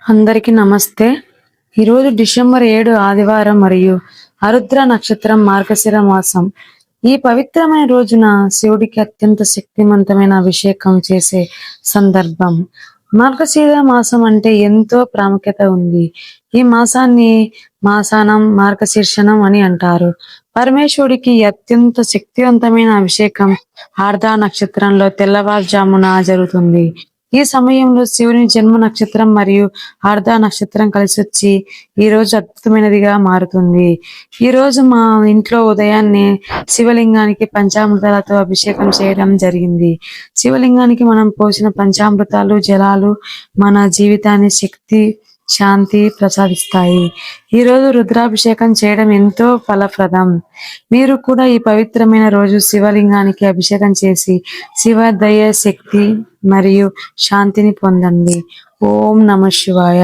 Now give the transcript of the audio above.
అందరికీ నమస్తే. ఈరోజు డిసెంబర్ 7 ఆదివారం మరియు ఆరుద్ర నక్షత్రం మార్గశిర మాసం. ఈ పవిత్రమైన రోజున శివుడికి అత్యంత శక్తివంతమైన అభిషేకం చేసే సందర్భం. మార్గశిర మాసం అంటే ఎంతో ప్రాముఖ్యత ఉంది. ఈ మాసాన్ని మాసానం మార్గశీర్షణం అని అంటారు. పరమేశ్వరుడికి అత్యంత శక్తివంతమైన అభిషేకం ఆర్ధా నక్షత్రంలో తెల్లవారుజామున జరుగుతుంది. ఈ సమయంలో శివుని జన్మ నక్షత్రం మరియు ఆర్ధా నక్షత్రం కలిసి వచ్చి ఈ రోజు అద్భుతమైనదిగా మారుతుంది. ఈ రోజు మా ఇంట్లో ఉదయాన్నే శివలింగానికి పంచామృతాలతో అభిషేకం చేయడం జరిగింది. శివలింగానికి మనం పోసిన పంచామృతాలు జలాలు మన జీవితాన్ని శక్తి శాంతి ప్రసాదిస్తాయి. ఈ రోజు రుద్రాభిషేకం చేయడం ఎంతో ఫలప్రదం. మీరు కూడా ఈ పవిత్రమైన రోజు శివలింగానికి అభిషేకం చేసి శివ దయ శక్తి మరియు శాంతిని పొందండి. ఓం నమః శివాయ.